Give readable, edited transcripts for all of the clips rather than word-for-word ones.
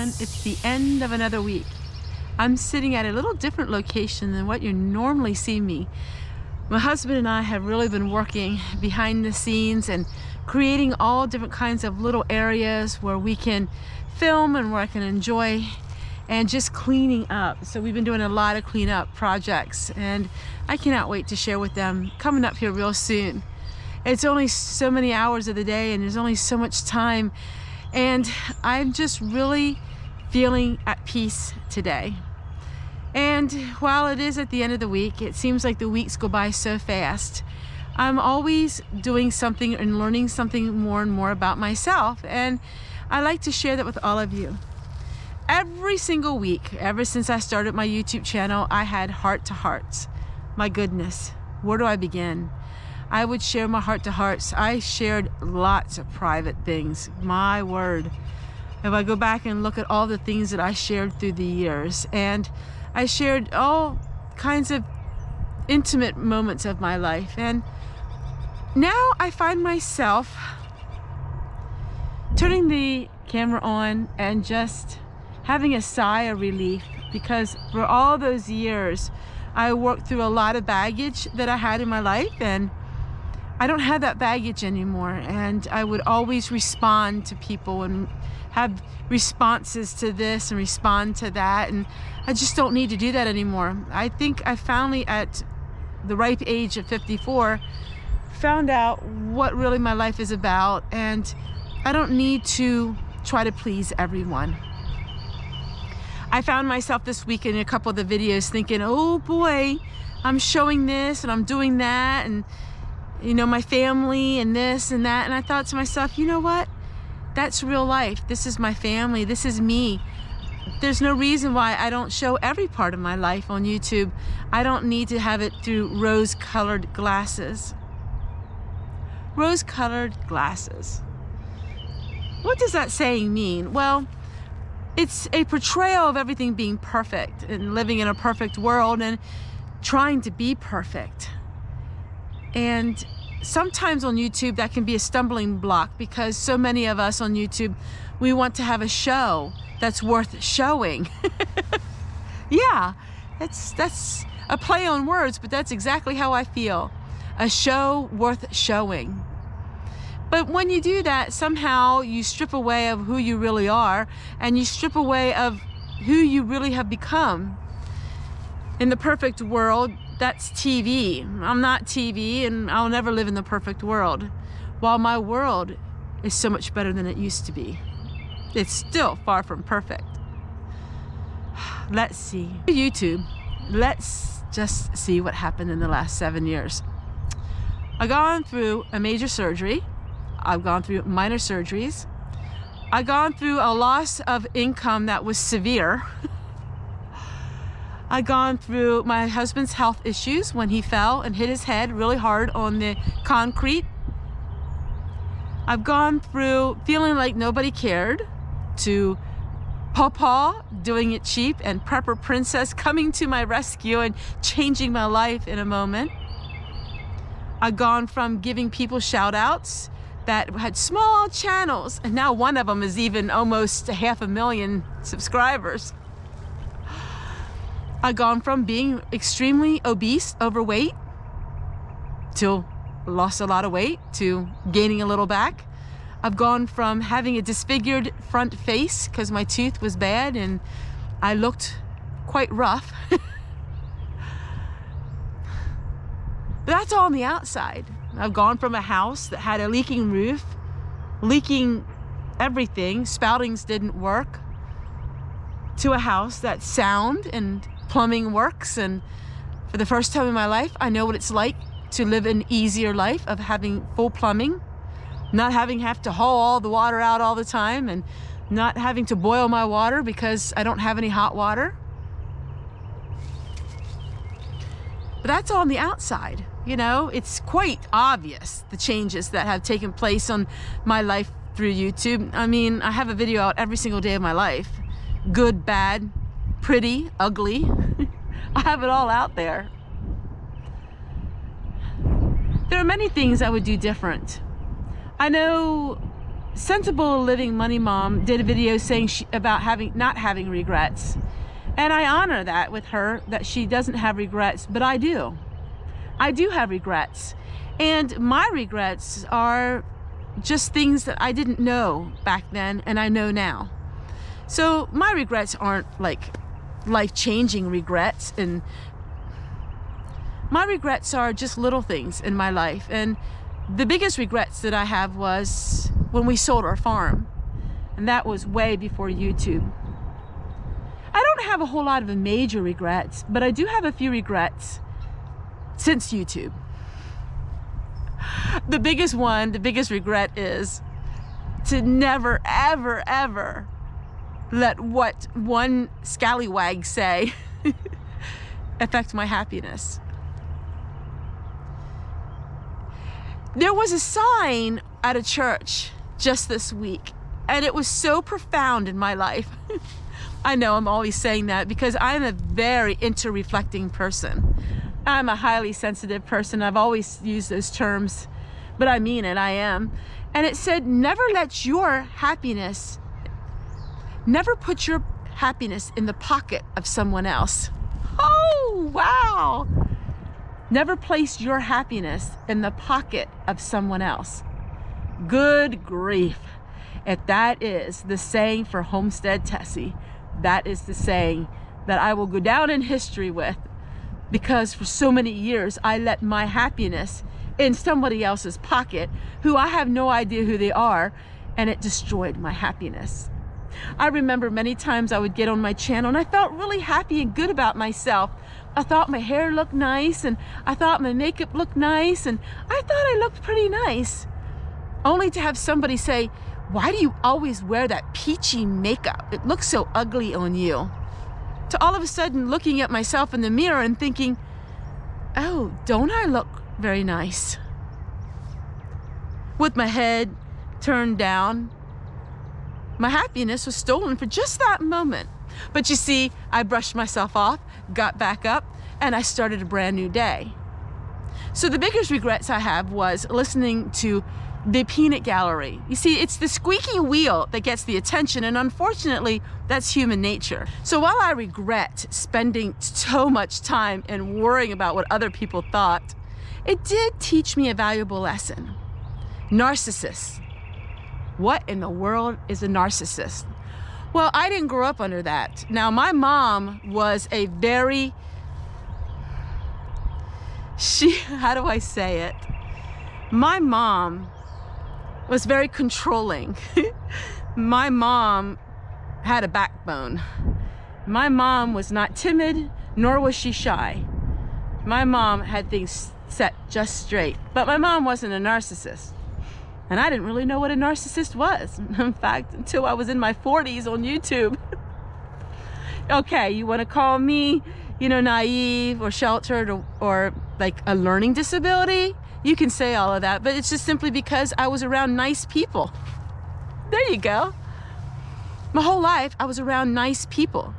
everyone. It's the end of another week. I'm sitting at a little different location than what you normally see me. My husband and I have really been working behind the scenes and creating all different kinds of little areas where we can film and where I can enjoy, and just cleaning up. So we've been doing a lot of cleanup projects, and I cannot wait to share with them coming up here real soon. It's only so many hours of the day and there's only so much time, and I'm just really feeling at peace today. And while it is at the end of the week, it seems like the weeks go by so fast. I'm always doing something and learning something more and more about myself, and I like to share that with all of you. Every single week, ever since I started my YouTube channel, I had heart-to-hearts. My goodness, where do I begin? I would share my heart-to-hearts. I shared lots of private things, my word. If I go back and look at all the things that I shared through the years, and I shared all kinds of intimate moments of my life, and now I find myself turning the camera on and just having a sigh of relief, because for all those years I worked through a lot of baggage that I had in my life, and I don't have that baggage anymore. And I would always respond to people and have responses to this and respond to that, and I just don't need to do that anymore. I think I finally, at the ripe age of 54, found out what really my life is about, and I don't need to try to please everyone. I found myself this week in a couple of the videos thinking, oh boy, I'm showing this and I'm doing that, and you know, my family and this and that, and I thought to myself, you know what? That's real life. This is my family. This is me. There's no reason why I don't show every part of my life on YouTube. I don't need to have it through rose-colored glasses. Rose-colored glasses. What does that saying mean? Well, it's a portrayal of everything being perfect and living in a perfect world and trying to be perfect. And sometimes on YouTube that can be a stumbling block, because so many of us on YouTube, we want to have a show that's worth showing. Yeah, that's a play on words, but that's exactly how I feel. A show worth showing. But when you do that, somehow you strip away of who you really are, and you strip away of who you really have become. In the perfect world, that's TV. I'm not TV, and I'll never live in the perfect world. While my world is so much better than it used to be. It's still far from perfect. Let's see. YouTube, let's just see what happened in the last 7 years. I've gone through a major surgery. I've gone through minor surgeries. I've gone through a loss of income that was severe. I've gone through my husband's health issues when he fell and hit his head really hard on the concrete. I've gone through feeling like nobody cared, to Pawpaw doing it cheap and Prepper Princess coming to my rescue and changing my life in a moment. I've gone from giving people shout outs that had small channels, and now one of them is even almost 500,000 subscribers. I've gone from being extremely obese, overweight, to lost a lot of weight, to gaining a little back. I've gone from having a disfigured front face because my tooth was bad and I looked quite rough. But that's all on the outside. I've gone from a house that had a leaking roof, leaking everything, spoutings didn't work, to a house that's sound and plumbing works. And for the first time in my life, I know what it's like to live an easier life of having full plumbing, not having to haul all the water out all the time, and not having to boil my water because I don't have any hot water. But that's all on the outside. You know, it's quite obvious the changes that have taken place on my life through YouTube. I mean, I have a video out every single day of my life. Good, bad, pretty, ugly. I have it all out there. There are many things I would do different. I know Sensible Living Money Mom did a video saying about not having regrets. And I honor that with her, that she doesn't have regrets, but I do. I do have regrets. And my regrets are just things that I didn't know back then and I know now. So my regrets aren't like life-changing regrets, and my regrets are just little things in my life. And the biggest regrets that I have was when we sold our farm, and that was way before YouTube. I don't have a whole lot of major regrets, but I do have a few regrets since YouTube. The biggest regret is to never, ever, ever let what one scallywag say affect my happiness. There was a sign at a church just this week, and it was so profound in my life. I know I'm always saying that because I'm a very inter-reflecting person. I'm a highly sensitive person. I've always used those terms, but I mean it, I am. And it said, never put your happiness in the pocket of someone else. Oh, wow. Never place your happiness in the pocket of someone else. Good grief. If that is the saying for Homestead Tessie, that is the saying that I will go down in history with, because for so many years I let my happiness in somebody else's pocket who I have no idea who they are, and it destroyed my happiness. I remember many times I would get on my channel and I felt really happy and good about myself. I thought my hair looked nice, and I thought my makeup looked nice, and I thought I looked pretty nice. Only to have somebody say, why do you always wear that peachy makeup? It looks so ugly on you. To all of a sudden looking at myself in the mirror and thinking, oh, don't I look very nice? With my head turned down, my happiness was stolen for just that moment. But you see, I brushed myself off, got back up, and I started a brand new day. So the biggest regrets I have was listening to the peanut gallery. You see, it's the squeaky wheel that gets the attention, and unfortunately, that's human nature. So while I regret spending so much time and worrying about what other people thought, it did teach me a valuable lesson. Narcissists. What in the world is a narcissist? Well, I didn't grow up under that. Now, my mom was a very, how do I say it? My mom was very controlling. My mom had a backbone. My mom was not timid, nor was she shy. My mom had things set just straight, but my mom wasn't a narcissist. And I didn't really know what a narcissist was. In fact, until I was in my 40s on YouTube. Okay, you want to call me, naive or sheltered or like a learning disability? You can say all of that, but it's just simply because I was around nice people. There you go. My whole life, I was around nice people.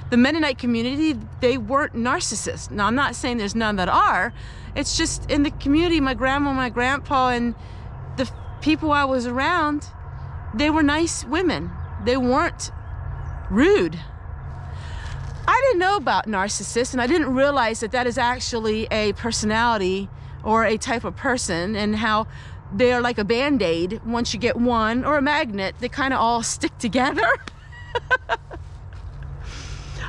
The Mennonite community, they weren't narcissists. Now, I'm not saying there's none that are. It's just in the community, my grandma, my grandpa, and the people I was around, they were nice women. They weren't rude. I didn't know about narcissists, and I didn't realize that that is actually a personality or a type of person, and how they are like a Band-Aid. Once you get one, or a magnet, they kind of all stick together.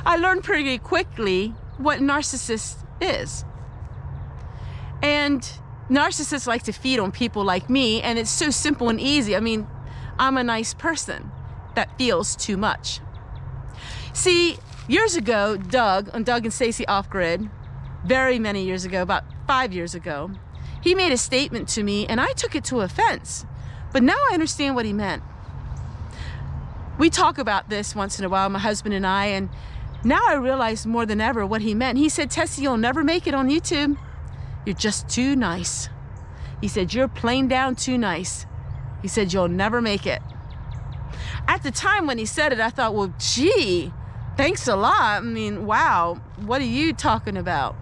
I learned pretty quickly what narcissist is. And narcissists like to feed on people like me, and it's so simple and easy. I mean, I'm a nice person that feels too much. See, years ago, Doug and Stacey Off-Grid, very many years ago, about 5 years ago, he made a statement to me, and I took it to offense. But now I understand what he meant. We talk about this once in a while, my husband and I, and now I realize more than ever what he meant. He said, Tessie, you'll never make it on YouTube. You're just too nice. He said, you're plain down too nice. He said, you'll never make it. At the time when he said it, I thought, well, gee, thanks a lot. I mean, wow, what are you talking about?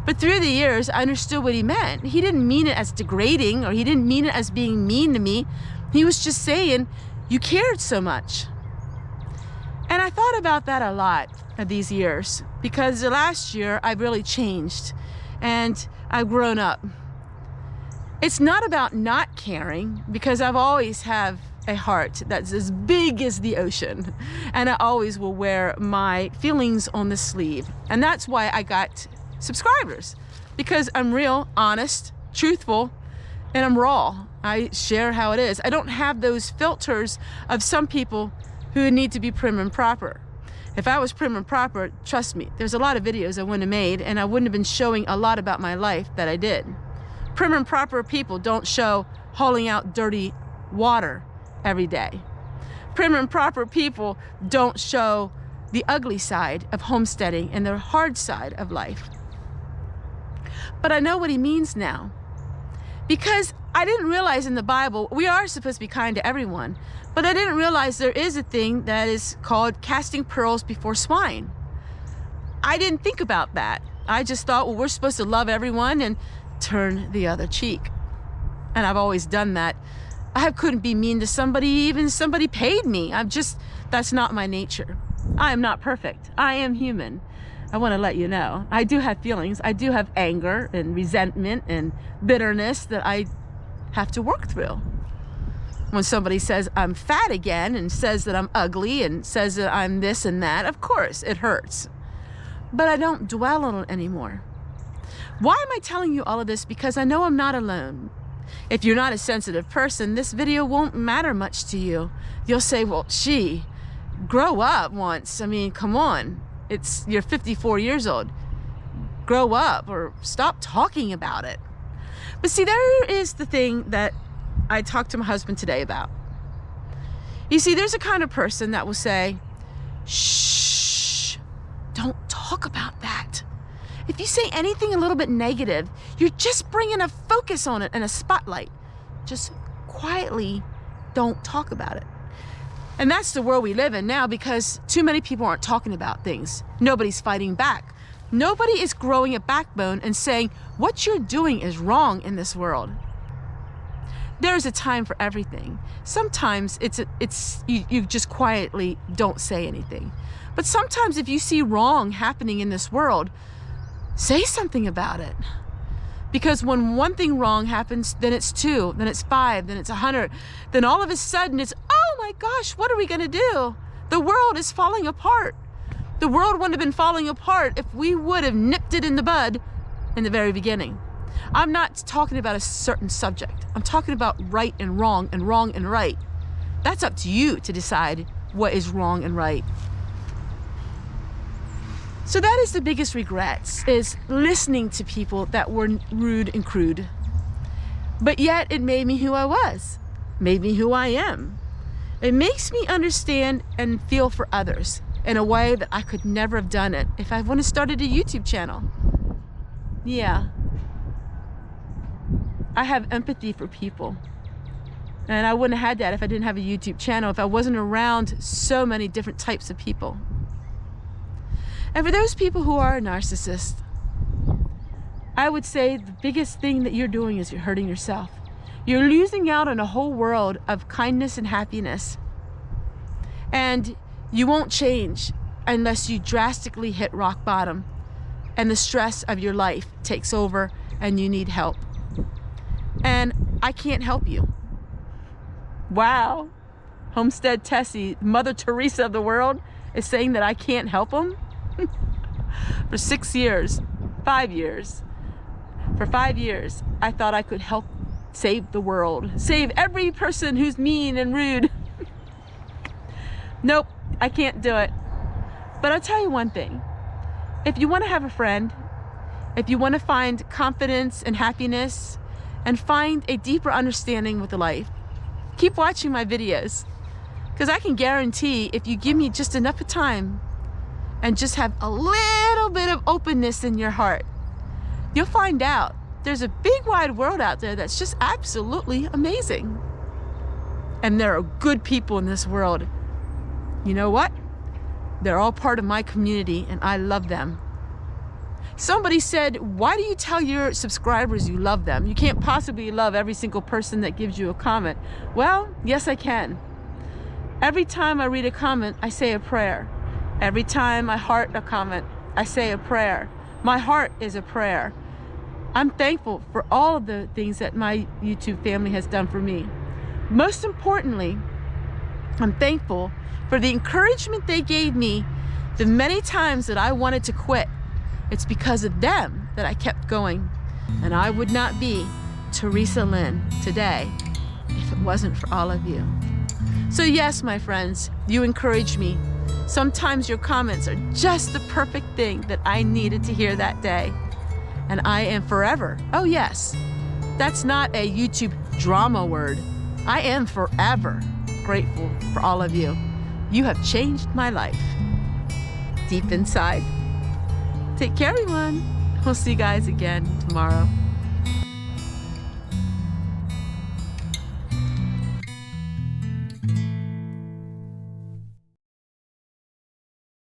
But through the years, I understood what he meant. He didn't mean it as degrading, or he didn't mean it as being mean to me. He was just saying you cared so much. And I thought about that a lot of these years, because the last year I've really changed and I've grown up. It's not about not caring, because I've always have a heart that's as big as the ocean, and I always will wear my feelings on the sleeve. And that's why I got subscribers, because I'm real, honest, truthful, and I'm raw. I share how it is. I don't have those filters of some people who need to be prim and proper. If I was prim and proper, trust me, there's a lot of videos I wouldn't have made, and I wouldn't have been showing a lot about my life that I did. Prim and proper people don't show hauling out dirty water every day. Prim and proper people don't show the ugly side of homesteading and the hard side of life. But I know what he means now, because I didn't realize in the Bible we are supposed to be kind to everyone, but I didn't realize there is a thing that is called casting pearls before swine. I didn't think about that. I just thought, well, we're supposed to love everyone and turn the other cheek. And I've always done that. I couldn't be mean to somebody, even if somebody paid me. That's not my nature. I am not perfect. I am human. I want to let you know. I do have feelings. I do have anger and resentment and bitterness that I have to work through. When somebody says I'm fat again and says that I'm ugly and says that I'm this and that, of course it hurts. But I don't dwell on it anymore. Why am I telling you all of this? Because I know I'm not alone. If you're not a sensitive person, this video won't matter much to you. You'll say, well, grow up once. I mean, come on. You're 54 years old. Grow up or stop talking about it. But see, there is the thing that I talked to my husband today about. You see, there's a kind of person that will say, shh, don't talk about that. If you say anything a little bit negative, you're just bringing a focus on it and a spotlight. Just quietly don't talk about it. And that's the world we live in now, because too many people aren't talking about things. Nobody's fighting back. Nobody is growing a backbone and saying, what you're doing is wrong in this world. There is a time for everything. Sometimes you just quietly don't say anything. But sometimes if you see wrong happening in this world, say something about it. Because when one thing wrong happens, then it's 2, then it's 5, then it's 100. Then all of a sudden it's, oh my gosh, what are we gonna do? The world is falling apart. The world wouldn't have been falling apart if we would have nipped it in the bud in the very beginning. I'm not talking about a certain subject. I'm talking about right and wrong and right. That's up to you to decide what is wrong and right. So that is the biggest regrets, is listening to people that were rude and crude. But yet it made me who I was, made me who I am. It makes me understand and feel for others in a way that I could never have done it if I wouldn't have started a YouTube channel. Yeah. I have empathy for people. And I wouldn't have had that if I didn't have a YouTube channel, if I wasn't around so many different types of people. And for those people who are a narcissist, I would say the biggest thing that you're doing is you're hurting yourself. You're losing out on a whole world of kindness and happiness. And you won't change unless you drastically hit rock bottom and the stress of your life takes over and you need help. And I can't help you. Wow. Homestead Tessie, Mother Teresa of the world, is saying that I can't help them? For 6 years, 5 years, for 5 years, I thought I could help save the world, save every person who's mean and rude. Nope, I can't do it. But I'll tell you one thing. If you want to have a friend, if you want to find confidence and happiness and find a deeper understanding with life, keep watching my videos. Because I can guarantee if you give me just enough of time and just have a little bit of openness in your heart, you'll find out there's a big wide world out there that's just absolutely amazing. And there are good people in this world. You know what? They're all part of my community and I love them. Somebody said, why do you tell your subscribers you love them? You can't possibly love every single person that gives you a comment. Well, yes, I can. Every time I read a comment, I say a prayer. Every time I heart a comment, I say a prayer. My heart is a prayer. I'm thankful for all of the things that my YouTube family has done for me. Most importantly, I'm thankful for the encouragement they gave me the many times that I wanted to quit. It's because of them that I kept going. And I would not be Teresa Lynn today if it wasn't for all of you. So yes, my friends, you encourage me. Sometimes your comments are just the perfect thing that I needed to hear that day. And I am forever, oh yes, that's not a YouTube drama word. I am forever grateful for all of you. You have changed my life deep inside. Take care, everyone. We'll see you guys again tomorrow.